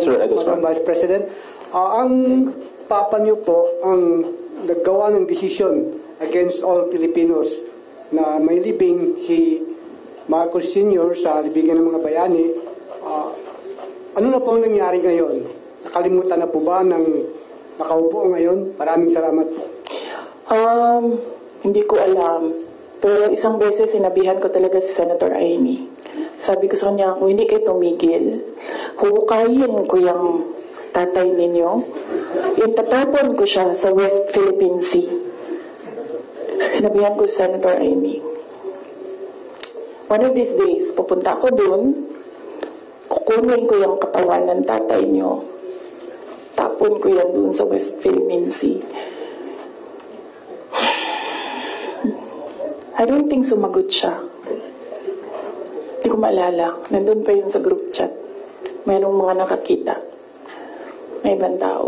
Mr. Edosman. Madam Vice President, ang papa niyo po ang naggawa ng desisyon against all Filipinos na may libing si Marcos Sr. sa libigan ng mga bayani. Ano na po ang nangyari ngayon? Nakalimutan na po ba ng nakaupo ngayon? Maraming salamat po. Hindi ko alam. Pero isang beses sinabihan ko talaga si Senator Amy. Sabi ko sa kanya, kung hindi kayo tumigil, huhukayin ko yung tatay ninyo. Itatapon ko siya sa West Philippine Sea. Sinabihan ko si Senator Amy. One of these days, pupunta ako dun, kukunin ko yung katawan ng tatay niyo. Tapon ko yan dun sa West Philippine Sea. I don't think sumagot siya. Hindi ko maalala. Nandun pa yun sa group chat. Mayroong mga nakakita. May ibang tao.